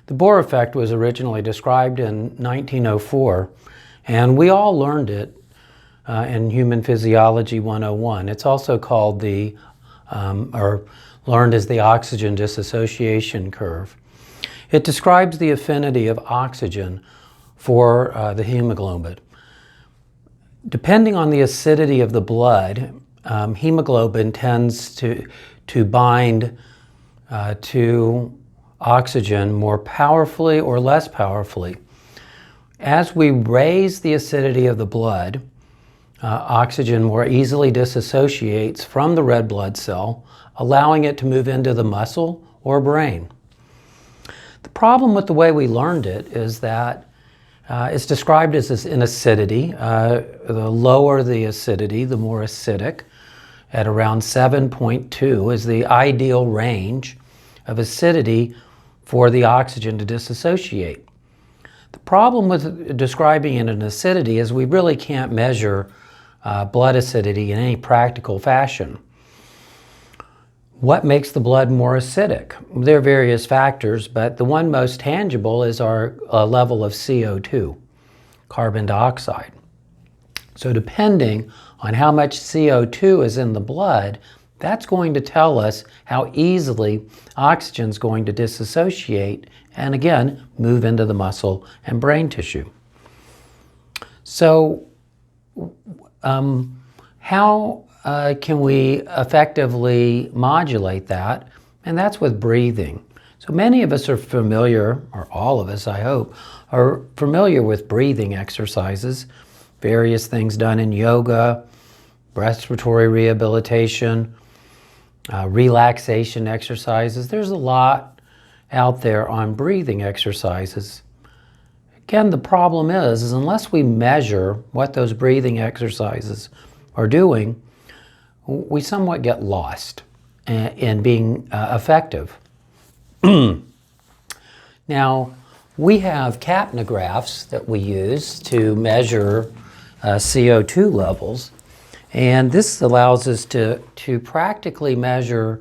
The Bohr effect was originally described in 1904, and we all learned it in Human Physiology 101. It's also called or learned as the oxygen dissociation curve. It describes the affinity of oxygen for the hemoglobin. Depending on the acidity of the blood, hemoglobin tends to bind to oxygen more powerfully or less powerfully. As we raise the acidity of the blood, oxygen more easily disassociates from the red blood cell, allowing it to move into the muscle or brain. The problem with the way we learned it is that it's described as an acidity. The lower the acidity, the more acidic. At around 7.2 is the ideal range of acidity for the oxygen to disassociate. The problem with describing it an acidity is we really can't measure blood acidity in any practical fashion. What makes the blood more acidic? There are various factors, but the one most tangible is our level of CO2, carbon dioxide. So depending on how much CO2 is in the blood, that's going to tell us how easily oxygen is going to disassociate and again move into the muscle and brain tissue. So how can we effectively modulate that? And that's with breathing. So many of us are familiar, or all of us I hope, are familiar with breathing exercises, various things done in yoga, respiratory rehabilitation, relaxation exercises. There's a lot out there on breathing exercises. Again, the problem is unless we measure what those breathing exercises are doing, we somewhat get lost in being effective. Now, we have capnographs that we use to measure CO2 levels, and this allows us to practically measure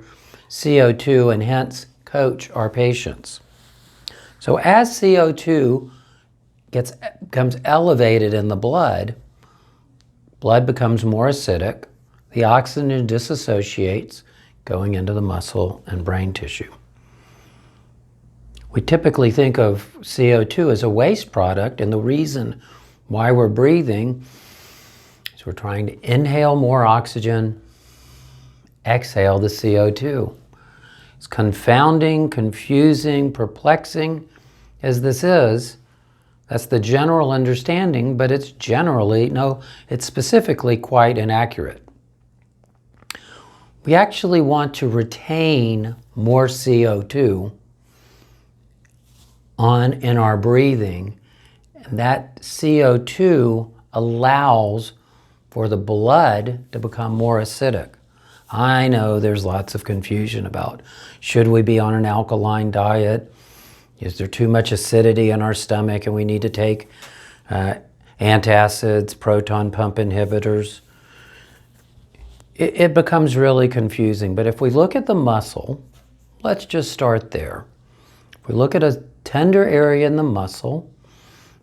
CO2 and hence coach our patients. So as CO2 becomes elevated in the blood becomes more acidic, the oxygen disassociates, going into the muscle and brain tissue. We typically think of CO2 as a waste product, and the reason why we're breathing is we're trying to inhale more oxygen, exhale the CO2. It's confounding, confusing, perplexing as this is. That's the general understanding, but it's specifically quite inaccurate. We actually want to retain more CO2 in our breathing, and that CO2 allows for the blood to become more acidic. I know there's lots of confusion about should we be on an alkaline diet? Is there too much acidity in our stomach and we need to take antacids, proton pump inhibitors? It becomes really confusing, but if we look at the muscle, let's just start there. If we look at a tender area in the muscle,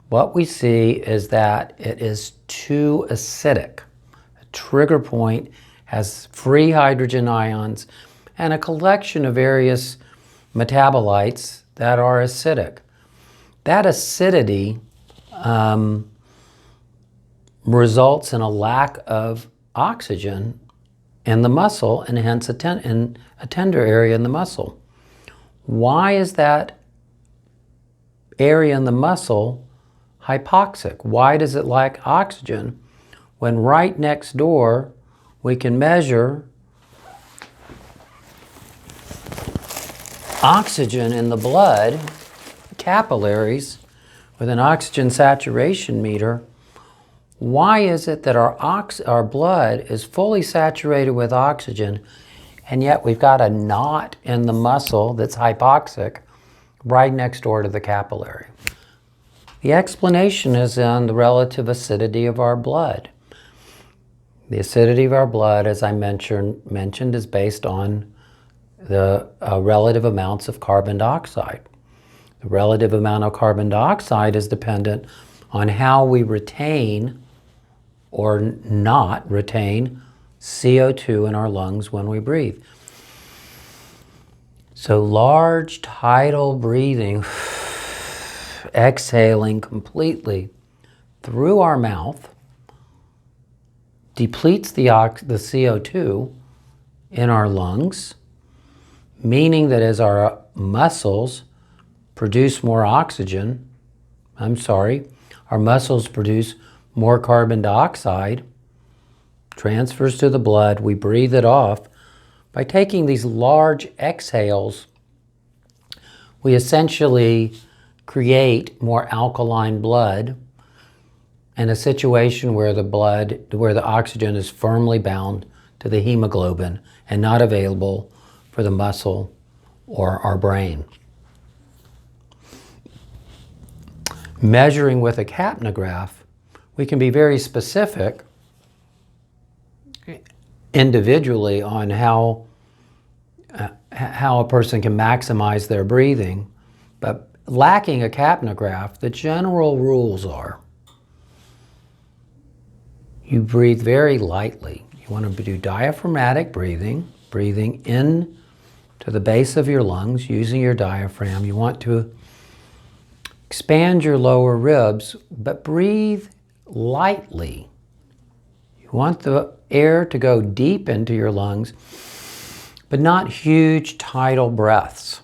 what we see is that it is too acidic. A trigger point has free hydrogen ions and a collection of various metabolites that are acidic. That acidity results in a lack of oxygen in the muscle and hence in a tender area in the muscle. Why is that area in the muscle hypoxic? Why does it lack oxygen when right next door we can measure oxygen in the blood, capillaries, with an oxygen saturation meter? Why is it that our blood is fully saturated with oxygen and yet we've got a knot in the muscle that's hypoxic right next door to the capillary? The explanation is in the relative acidity of our blood. The acidity of our blood, as I mentioned, is based on the relative amounts of carbon dioxide. The relative amount of carbon dioxide is dependent on how we retain or not retain CO2 in our lungs when we breathe. So large tidal breathing, exhaling completely through our mouth, depletes the CO2 in our lungs, meaning that as our muscles produce more oxygen, our muscles produce more carbon dioxide, transfers to the blood, we breathe it off. By taking these large exhales, we essentially create more alkaline blood in a situation where the oxygen is firmly bound to the hemoglobin and not available for the muscle or our brain. Measuring with a capnograph, we can be very specific individually on how a person can maximize their breathing, but lacking a capnograph, the general rules are you breathe very lightly. You want to do diaphragmatic breathing, breathing in to the base of your lungs using your diaphragm. You want to expand your lower ribs, but breathe lightly. You want the air to go deep into your lungs, but not huge tidal breaths.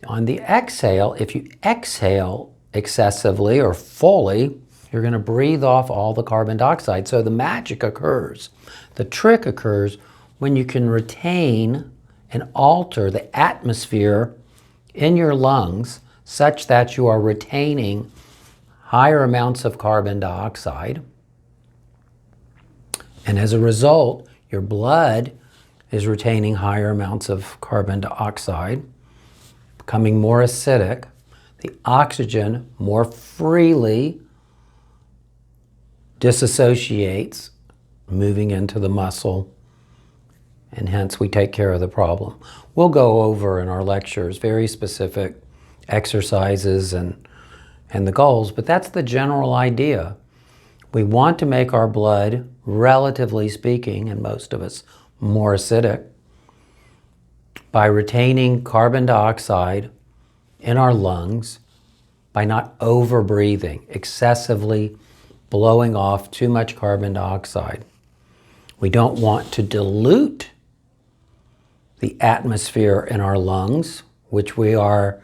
On the exhale, if you exhale excessively or fully, you're going to breathe off all the carbon dioxide. So the magic occurs. The trick occurs when you can retain and alter the atmosphere in your lungs such that you are retaining higher amounts of carbon dioxide. And as a result, your blood is retaining higher amounts of carbon dioxide, becoming more acidic. The oxygen more freely disassociates, moving into the muscle, and hence we take care of the problem. We'll go over in our lectures very specific exercises and the goals, but that's the general idea. We want to make our blood, relatively speaking, and most of us, more acidic by retaining carbon dioxide in our lungs, by not over-breathing, excessively blowing off too much carbon dioxide. We don't want to dilute the atmosphere in our lungs, which we are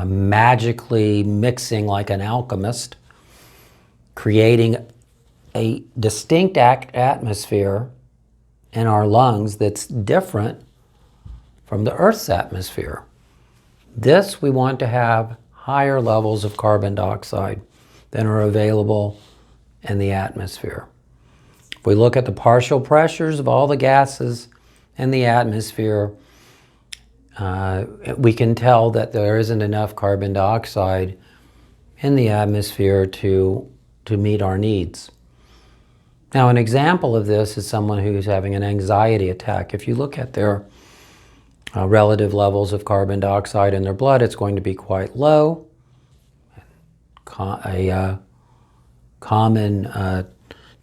magically mixing like an alchemist, creating a distinct atmosphere in our lungs that's different from the Earth's atmosphere. This, we want to have higher levels of carbon dioxide than are available in the atmosphere. If we look at the partial pressures of all the gases in the atmosphere, we can tell that there isn't enough carbon dioxide in the atmosphere to meet our needs. Now, an example of this is someone who's having an anxiety attack. If you look at their relative levels of carbon dioxide in their blood, it's going to be quite low. A common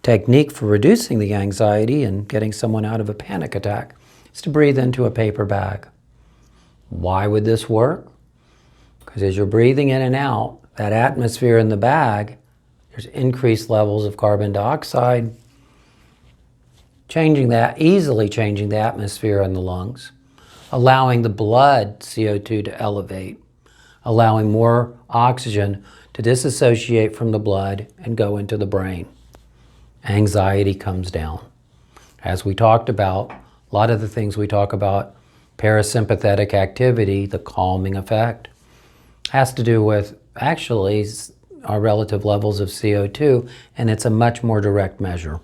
technique for reducing the anxiety and getting someone out of a panic attack is to breathe into a paper bag. Why would this work? Because as you're breathing in and out, that atmosphere in the bag, there's increased levels of carbon dioxide, easily changing the atmosphere in the lungs, allowing the blood CO2 to elevate, allowing more oxygen to disassociate from the blood and go into the brain. Anxiety comes down. As we talked about, a lot of the things we talk about, parasympathetic activity, the calming effect, has to do with actually our relative levels of CO2, and it's a much more direct measure.